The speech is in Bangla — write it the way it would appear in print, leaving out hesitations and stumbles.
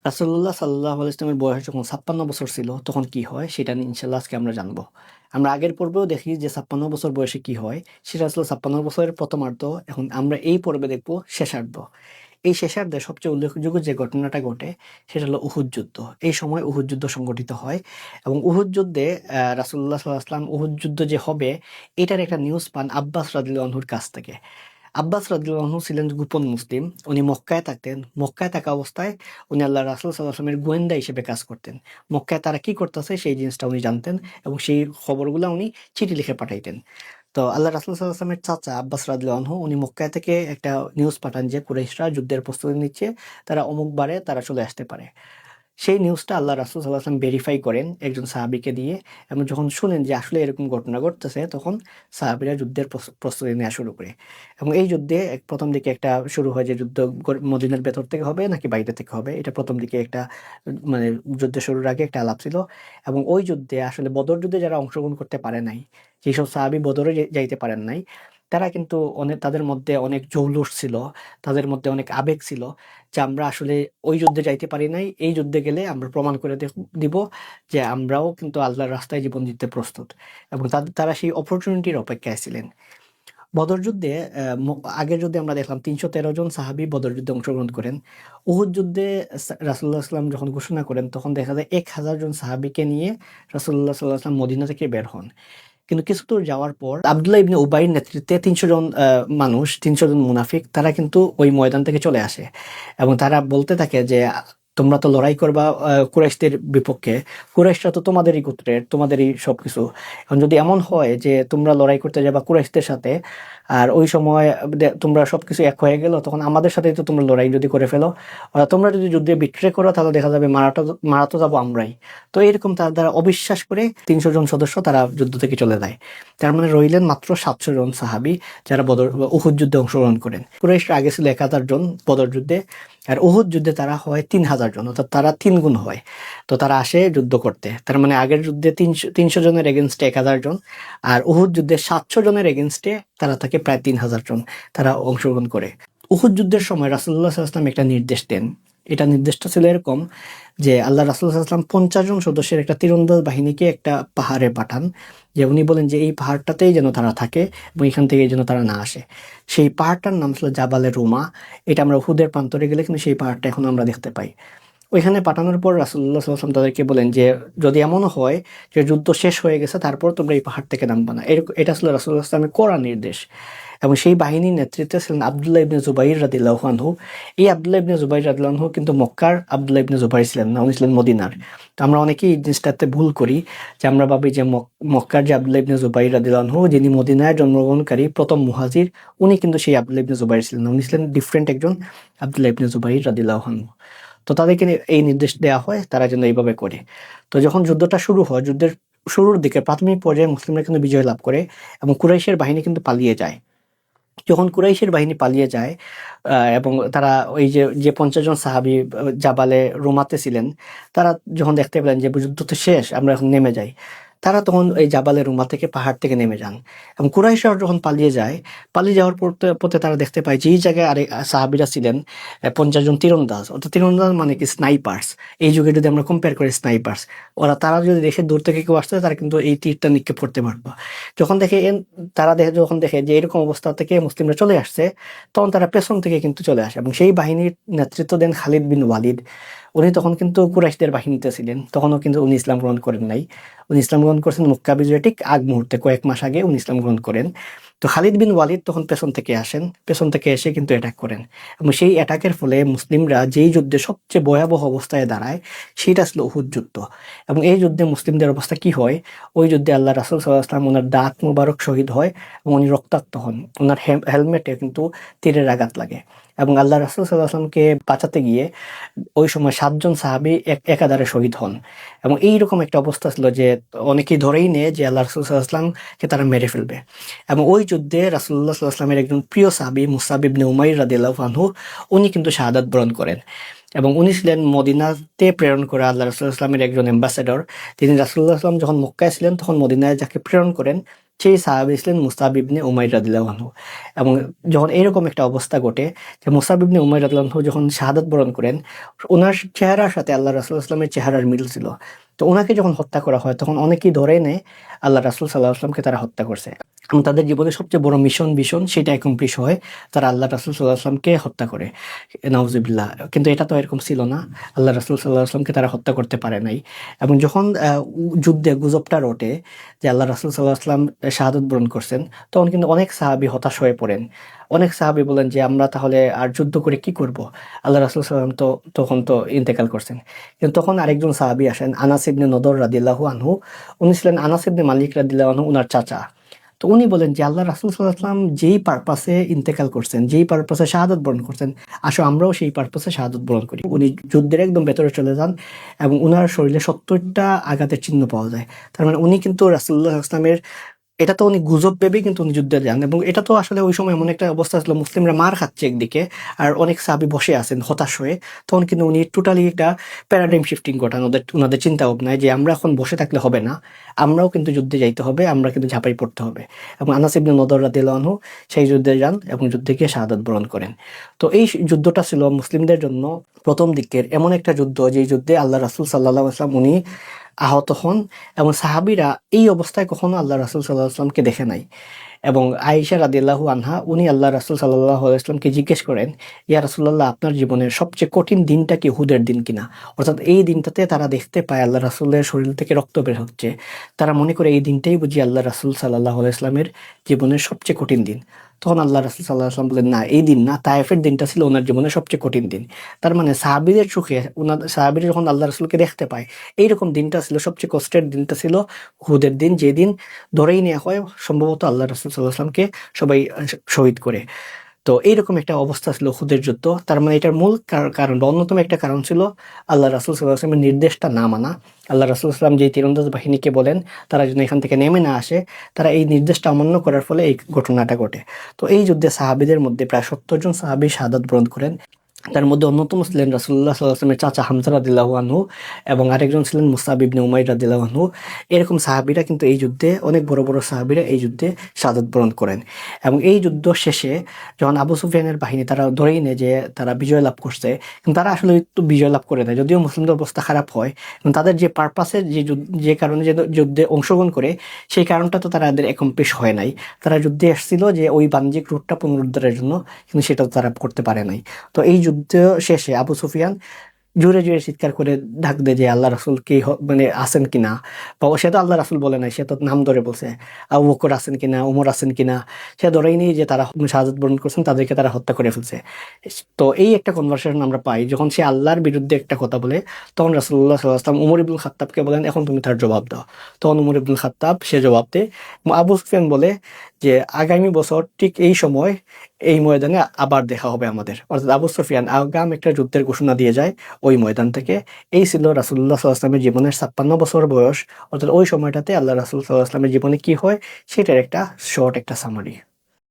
রাসূলুল্লাহ সাল্লাল্লাহু আলাইহি ওয়াসাল্লামের বয়স যখন ৫৬ বছর ছিল, তখন কি হয় সেটা নিয়ে ইনশাআল্লাহ আজকে আমরা জানবো। আমরা আগের পর্বেও দেখি যে ৫৬ বছর বয়সে কি হয়, সেটা আসলে ৫৬ বছরের প্রথমার্ধ। এখন আমরা এই পর্বে দেখব শেষার্ধ। এই শেষার্ধে সবচেয়ে উল্লেখযোগ্য যে ঘটনাটা ঘটে, সেটা হলো উহুদ যুদ্ধ। এই সময় উহুদ যুদ্ধ সংঘটিত হয় এবং উহুদ যুদ্ধে রাসূলুল্লাহ সাল্লাল্লাহু আলাইহি ওয়াসাল্লাম উহুদ যুদ্ধ যে হবে, এটার একটা নিউজ পান আব্বাস রাদিয়াল্লাহু আনহুর কাছ থেকে। আব্বাস রাদিয়াল্লাহু আনহু ছিলেন গোপন মুসলিম। উনি মক্কায় থাকতেন। মক্কায় থাকা অবস্থায় উনি আল্লাহর রাসূল সাল্লাল্লাহু আলাইহি ওয়াসাল্লামের গোয়েন্দা হিসেবে কাজ করতেন। মক্কায় তারা কি করতেছে সেই জিনিসটা উনি জানতেন এবং সেই খবরগুলা উনি চিঠি লিখে পাঠাইতেন। তো আল্লাহর রাসূল সাল্লাল্লাহু আলাইহি ওয়াসাল্লামের চাচা আব্বাস রাদিয়াল্লাহু আনহু উনি মক্কায় থেকে একটা নিউজ পাঠান যে কুরাইশরা যুদ্ধের প্রস্তুতি নিচ্ছে। তারা অমুক বারে তারা চলে আসতে পারে। সেই নিউজটা আল্লাহ রাসূল সাল্লাল্লাহু আলাইহি ওয়াসাল্লাম ভেরিফাই করেন একজন সাহাবীকে দিয়ে এবং যখন শুনেন যে আসলে এরকম ঘটনা ঘটতেছে, তখন সাহাবীরা যুদ্ধের প্রস্তুতি নেওয়া শুরু করে। এবং এই যুদ্ধে প্রথম দিকে একটা শুরু হয় যে যুদ্ধ মদিনার ভেতর থেকে হবে নাকি বাইরে থেকে হবে, এটা প্রথম দিকে একটা মানে যুদ্ধ শুরুর আগে একটা আলাপ ছিল। এবং ওই যুদ্ধে আসলে বদর যুদ্ধে যারা অংশগ্রহণ করতে পারে নাই, যেসব সাহাবী বদরে যাইতে পারেন নাই, তারা কিন্তু অনেক, তাদের মধ্যে অনেক জৌলুস ছিল, তাদের মধ্যে অনেক আবেগ ছিল যে আমরা আসলে ওই যুদ্ধে যাইতে পারি নাই, এই যুদ্ধে গেলে আমরা প্রমাণ করে দিব যে আমরাও কিন্তু আল্লাহর রাস্তায় জীবন দিতে প্রস্তুত। এবং তারা সেই অপরচুনিটির অপেক্ষায় ছিলেন। বদর যুদ্ধে আগের যুদ্ধে আমরা দেখলাম ৩১৩ জন সাহাবী বদর যুদ্ধে অংশগ্রহণ করেন। উহুদ যুদ্ধে রাসূলুল্লাহ সাল্লাম যখন ঘোষণা করেন, তখন দেখা যায় ১,০০০ জন সাহাবীকে নিয়ে রাসূলুল্লাহ সাল্লাল্লাহু আলাইহি ওয়াসাল্লাম মদিনা থেকে বের হন। কিন্তু কিছু দূর যাওয়ার পর আব্দুল্লাহ ইবনে উবাইর নেতৃত্বে ৩০০ জন মানুষ, ৩০০ জন মুনাফিক, তারা কিন্তু ওই ময়দান থেকে চলে আসে এবং তারা বলতে থাকে যে তোমরা তো লড়াই করবা কুরাইশদের বিপক্ষে। কুরাইশরা তো তোমাদেরই গোত্রের, তোমাদেরই সবকিছু। এখন যদি এমন হয় যে তোমরা লড়াই করতে যাবা কুরাইশদের সাথে, আর ওই সময় তোমরা সবকিছু এক হয়ে গেল, তখন আমাদের সাথেই তো তোমরা লড়াই যদি করে ফেলো, তোমরা যদি যুদ্ধে বিট্রে করো, তাহলে দেখা যাবে মারা তো যাবো আমরাই। তো এরকম তার দ্বারা অবিশ্বাস করে ৩০০ জন সদস্য তারা যুদ্ধ থেকে চলে যায়। তার মানে রইলেন মাত্র ৭০০ জন সাহাবী, যারা উহুদ যুদ্ধে অংশগ্রহণ করেন। কুরাইশরা আগে ছিল ১,০০০ জন বদর যুদ্ধে, আর উহুদ যুদ্ধে তারা হয় ৩,০০০ জন, অর্থাৎ তারা ৩ গুণ হয়। তো তারা আসে যুদ্ধ করতে। তার মানে আগের যুদ্ধে ৩০০ জনের এগেনস্টে ১,০০০ জন, আর উহুদ যুদ্ধে ৭০০ জনের এগেনস্টে তারা থাকে প্রায় ৩,০০০ জন, তারা অংশগ্রহণ করে। উহুদ যুদ্ধের সময় রাসূলুল্লাহ সাল্লাল্লাহু আলাইহি ওয়াসাল্লাম একটা নির্দেশ দেন। এটা নির্দেশটা ছিল এরকম যে আল্লাহ রাসূল সাল্লাল্লাহু আলাইহি ওয়াসাল্লাম ৫০ জন সদস্যের একটা তীরন্দাজ বাহিনীকে একটা পাহাড়ে পাঠান। যে উনি বলেন যে এই পাহাড়টাতেই যেন তারা থাকে এবং এখান থেকে যেন তারা না আসে। সেই পাহাড়টার নাম ছিল জাবালে রুমা। এটা আমরা উহুদের প্রান্তরে গেলে কিন্তু সেই পাহাড়টা এখন আমরা দেখতে পাই। ওইখানে পাঠানোর পর রাসূলুল্লাহ সাল্লাল্লাহু আলাইহি ওয়াসাল্লাম তাদেরকে বলেন যে যদি এমনও হয় যে যুদ্ধ শেষ হয়ে গেছে, তারপর তোমরা এই পাহাড় থেকে নামবা না। এটা আসলে রাসূলুল্লাহ সাল্লাল্লাহু আলাইহি ওয়াসাল্লামের কড়া নির্দেশ। এবং সেই বাহিনীর নেতৃত্বে ছিলেন আব্দুল্লাহ ইবনে জুবাইর রাদিয়াল্লাহু আনহু। এই আব্দুল্লাহ ইবনে জুবাইর রাদিয়াল্লাহু আনহু কিন্তু মক্কার আব্দুল্লাহ ইবনে জুবাইর ছিলেন না, উনি ছিলেন মদিনার। তো আমরা অনেকেই এই জিনিসটাতে ভুল করি যে আমরা ভাবি যে মক্কার যে আব্দুল্লাহ ইবনে জুবাইর রাদিয়াল্লাহু আনহু, যিনি মদিনায় জন্মগ্রহণকারী প্রথম মুহাজির, উনি কিন্তু সেই আব্দুল্লাহ ইবনে জুবাইর ছিলেন না, উনি ছিলেন ডিফারেন্ট একজন আব্দুল্লাহ ইবনে জুবাইর রাদিয়াল্লাহু আনহু। তো তাদেরকে এই নির্দেশ দেওয়া হয় তারা যেন এইভাবে করে। তো যখন যুদ্ধটা শুরু হয়, যুদ্ধের শুরুর দিকে প্রাথমিক পর্যায়ে মুসলিমরা কিন্তু বিজয় লাভ করে এবং কুরাইশের বাহিনী কিন্তু পালিয়ে যায়। যখন কুরাইশের বাহিনী পালিয়ে যায় এবং তারা ওই যে ৫০ জন সাহাবী জাবালে রুমাতে ছিলেন, তারা যখন দেখতে পেলেন যে যুদ্ধ তো শেষ, আমরা এখন নেমে যাই, তারা তখন এই জাবালে রুমা থেকে পাহাড় থেকে নেমে যান। এবং কুরাইশরা যখন পালিয়ে যায়, পালিয়ে যাওয়ার পথে তারা দেখতে পায় যে এই জায়গায় আরেক সাহাবীরা ছিলেন ৫০ জন তীরন্দাজ, অর্থাৎ তীরন্দাজ মানে কি স্নাইপার্স। এই যুগে যদি আমরা কম্পেয়ার করি স্নাইপার্স, তারা যদি দেখে দূর থেকে কেউ আসছে, তারা কিন্তু এই তীরটা নিক্ষেপ করতে পারবে। যখন দেখে যখন দেখে যে এরকম অবস্থা থেকে মুসলিমরা চলে আসছে, তখন তারা পেছন থেকে কিন্তু চলে আসে এবং সেই বাহিনীর নেতৃত্ব দেন খালিদ বিন ওয়ালিদ। উনি তখন কিন্তু কুরাইশদের বাহিনীতে ছিলেন, তখনও কিন্তু উনি ইসলাম গ্রহণ করেন নাই। উনি ইসলাম গ্রহণ করেছেন মক্কা বিজয়ের ঠিক আগ মুহূর্তে, কয়েক মাস আগে উনি ইসলাম গ্রহণ করেন। তো খালিদ বিন ওয়ালিদ তখন পেছন থেকে আসেন, পেছন থেকে এসে কিন্তু অ্যাটাক করেন এবং সেই অ্যাটাকের ফলে মুসলিমরা যেই যুদ্ধে সবচেয়ে ভয়াবহ অবস্থায় দাঁড়ায়, সেটা ছিল উহুদ যুদ্ধ। এবং এই যুদ্ধে মুসলিমদের অবস্থা কি হয়, ওই যুদ্ধে আল্লাহ রাসূল সাল্লাল্লাহু আলাইহি ওয়াসাল্লাম ওনার দাঁত মুবারক শহীদ হয় এবং উনি রক্তাক্ত হন। ওনার হেলমেটে কিন্তু তীরের আঘাত লাগে এবং আল্লাহ রাসূল সাল্লাল্লাহু আলাইহি ওয়াসাল্লামকে বাঁচাতে গিয়ে ওই সময় ৭ জন সাহাবী একাধারে শহীদ হন। এবং এইরকম একটা অবস্থা ছিল যে অনেকেই ধরেই নেয় যে আল্লাহ রাসূল সাল্লাল্লাহু আলাইহি ওয়াসাল্লামকে তারা মেরে ফেলবে। এবং ওই যুদ্ধে রাসূলুল্লাহ সাল্লাল্লাহু আলাইহি ওয়াসাল্লামের একজন প্রিয় সাহাবী মুসআব ইবনে উমাইর রাদিয়াল্লাহু আনহু, উনি কিন্তু শাহাদাত বরণ করেন এবং উনি ছিলেন মদিনাতে প্রেরণ করা আল্লাহ রাসূল সাল্লাল্লাহু আলাইহি ওয়াসাল্লামের একজন অ্যাম্বাসেডর। তিনি রাসূলুল্লাহ সাল্লাল্লাহু আলাইহি ওয়াসাল্লাম যখন মক্কায় ছিলেন, তখন মদিনায় যাকে প্রেরণ করেন, সেই সাহাবী ছিলেন মুসআব ইবনে উমাইর রাদিয়াল্লাহু আনহু। এবং যখন এরকম একটা অবস্থা ঘটে যে মুসআব ইবনে উমাইর রাদিয়াল্লাহু আনহু যখন শাহাদাত বরণ করেন, ওনার চেহারার সাথে আল্লাহ রাসূল সাল্লাল্লাহু আলাইহি ওয়াসাল্লামের চেহারার মিল ছিল। তো ওনাকে যখন হত্যা করা হয় তখন অনেকেই ধরে নেয় আল্লাহ রাসূল সাল্লাল্লাহু আলাইহি ওয়াসাল্লামকে তারা হত্যা করছে। এবং তাদের জীবনের সবচেয়ে বড় মিশন সেটা অ্যাকমপ্লিশ হয়, তারা আল্লাহ রাসূল সাল্লাল্লাহু আলাইহি ওয়াসাল্লামকে হত্যা করে। নাউজুবিল্লাহ। কিন্তু এটা তো এরকম ছিল না। আল্লাহ রাসূল সাল্লাল্লাহু আলাইহি ওয়াসাল্লামকে তারা হত্যা করতে পারে নাই। এবং যখন যুদ্ধে গুজবটা রটে যে আল্লাহ রাসূল সাল্লাল্লাহু আলাইহি ওয়াসাল্লাম শাহাদাত বরণ করছেন, তখন কিন্তু অনেক সাহাবী হতাশ হয়ে পড়েন। অনেক সাহাবী বলেন যে আমরা তাহলে আর যুদ্ধ করে কি করব? আল্লাহ রাসূল সাল্লাল্লাহু আলাইহি ওয়াসাল্লাম তো তখন তো ইন্তেকাল করছেন। কিন্তু তখন আরেকজন সাহাবী আসেন, আনাস ইবনে নদর রাদিয়াল্লাহু আনহু। উনি ছিলেন আনাস ইবনে মালিক রাদিয়াল্লাহু আনহু উনার চাচা। তো উনি বলেন যে আল্লাহ রাসূল সাল্লাল্লাহু আলাইহি ওয়াসাল্লাম যেই পারপাসে ইন্তেকাল করছেন, যেই পারপাসে শাহাদাত বরণ করছেন, আসো আমরাও সেই পারপাসে শাহাদাত বরণ করি। উনি যুদ্ধের একদম ভেতরে চলে যান এবং উনার শরীরে ৭০টা আঘাতের চিহ্ন পাওয়া যায়। তার মানে উনি কিন্তু রাসূলুল্লাহ সাল্লাল্লাহু আলাইহি ওয়াসাল্লামের, এটা তো উনি গুজব ভেবেই কিন্তু উনি যুদ্ধে যান। এবং এটা তো আসলে ওই সময় এমন একটা অবস্থা ছিল, মুসলিমরা মার খাচ্ছে একদিকে আর অনেক সাহাবী বসে আছেন হতাশ হয়ে। তখন কিন্তু উনি টোটালি একটা প্যারাডাইম শিফটিং ঘটান ওনাদের চিন্তা ভাবনায় যে আমরা এখন বসে থাকলে হবে না, আমরাও কিন্তু যুদ্ধে যাইতে হবে, আমরা কিন্তু ঝাঁপাই পড়তে হবে। এবং আনাস ইবনে নদর রাদিয়াল্লাহু আনহু সেই যুদ্ধে যান এবং যুদ্ধে গিয়ে শাহাদাত বরণ করেন। তো এই যুদ্ধটা ছিল মুসলিমদের জন্য প্রথম দিকের এমন একটা যুদ্ধ, যেই যুদ্ধে আল্লাহ রাসূল সাল্লাল্লাহু আলাইহি ওয়াসাল্লাম উনি আহত হন। এবং সাহাবীরা এই অবস্থায় কখনো আল্লাহ রাসূল সাল্লাল্লাহু আলাইহি ওয়াসাল্লামকে দেখে নাই। এবং আয়েশা রাদিয়াল্লাহু আনহা উনি আল্লাহ রাসূল সাল্লাল্লাহু আলাইহি ওয়াসাল্লামকে জিজ্ঞেস করেন, ইয়া রাসূলুল্লাহ, আপনার জীবনের সবচেয়ে কঠিন দিনটা কি উহুদের দিন কিনা? অর্থাৎ এই দিনটাতে তারা দেখতে পায় আল্লাহ রাসূলের শরীর থেকে রক্ত বের হচ্ছে। তারা মনে করে এই দিনটাই বুঝি আল্লাহ রাসূল সাল্লাল্লাহু আলাইহি ওয়াসাল্লামের জীবনের সবচেয়ে কঠিন দিন। তখন আল্লাহ রাসূল সাল্লাল্লাহু আলাইহি ওয়াসাল্লাম বললেন, না, এই দিন না, তায়েফের দিনটা ছিল ওনার জীবনের সবচেয়ে কঠিন দিন। তার মানে সাহাবীদের চোখে সাহাবীরা যখন আল্লাহ রাসূলকে দেখতে পায়, এইরকম দিনটা ছিল সবচেয়ে কষ্টের দিনটা ছিল উহুদের দিন, যেদিন ধরেই নেওয়া হয় সম্ভবত আল্লাহ রাসূল সাল্লাল্লাহু আলাইহি ওয়াসাল্লামকে সবাই শহীদ করে। তো এইরকম একটা অবস্থা ছিল উহুদের যুদ্ধ। তার মানে এটার মূল কারণ বা অন্যতম একটা কারণ ছিল আল্লাহ রাসূল সাল্লাল্লাহু আলাইহি ওয়াসাল্লামের নির্দেশটা না মানা। আল্লাহ রাসূল সাল্লাল্লাহু আলাইহি ওয়াসাল্লাম যেই তীরন্দাজ বাহিনীকে বলেন তারা যেন এখান থেকে নেমে না আসে, তারা এই নির্দেশটা অমান্য করার ফলে এই ঘটনাটা ঘটে। তো এই যুদ্ধে সাহাবীদের মধ্যে প্রায় ৭০ জন সাহাবী শাহাদাত বরণ করেন। তার মধ্যে অন্যতম ছিলেন রাসূলুল্লাহ সাল্লাল্লাহু আলাইহি ওয়াসাল্লামের চাচা হামজা রাদিয়াল্লাহু আনহু এবং আরেকজন ছিলেন মুসআব ইবনে উমাইর রাদিয়াল্লাহু আনহু। এরকম সাহাবীরা কিন্তু এই যুদ্ধে, অনেক বড় বড় সাহাবীরা এই যুদ্ধে শাহাদাত বরণ করেন। এবং এই যুদ্ধ শেষে যখন আবু সুফিয়ানের বাহিনী তারা ধরেই নেয় যে তারা বিজয় লাভ করছে, কিন্তু তারা আসলে একটু বিজয় লাভ করে দেয়, যদিও মুসলিমদের অবস্থা খারাপ হয়। এবং তাদের যে পারপাসের যে কারণে যে যুদ্ধে অংশগ্রহণ করে, সেই কারণটা তো তাদের অ্যাকমপ্লিশ হয় নাই। তারা যুদ্ধে এসেছিল যে ওই বাণিজ্যিক রুটটা পুনরুদ্ধারের জন্য, কিন্তু সেটা তো তারা করতে পারে নাই। তো এই যুদ্ধ শেষে আবু সুফিয়ান জোরে জোরে চিৎকার করে ডাক দেয় যে আল্লাহ রাসূল কি মানে আছেন কিনা, বা সে তো আল্লাহ রাসূল বলে নাই, সে তো নাম ধরে বলছে আবু বকর আছেন কিনা, ওমর আছেন কিনা। সে ধরেই নেই যে তারা শাহাদাত বরণ করছেন, তাদেরকে তারা হত্যা করে ফেলছে। তো এই একটা কনভারসেশন আমরা পাই যখন সে আল্লাহর বিরুদ্ধে একটা কথা বলে, তখন রাসূলুল্লাহ সাল্লাল্লাহু আলাইহি ওয়াসাল্লাম উমর ইবনুল খাত্তাবকে বলেন, এখন তুমি তার জবাব দাও। তখন উমর ইবনুল খাত্তাব সে জবাব দেয়। আবু সুফিয়ান বলে যে আগামী বছর ঠিক এই সময় এই ময়দানে আবার দেখা হবে আমাদের। অর্থাৎ আবু সুফিয়ান আগাম একটা যুদ্ধের ঘোষণা দিয়ে যায় ওই ময়দান থেকে। এই ছিল রাসূলুল্লাহ সাল্লাল্লাহু আলাইহি ওয়াসাল্লামের জীবনের ৫৬ বছর বয়স। অর্থাৎ ওই সময়টাতে আল্লাহ রাসূল সাল্লাল্লাহু আলাইহি ওয়াসাল্লামের জীবনে কি হয় সেটার একটা শর্ট একটা সামারি।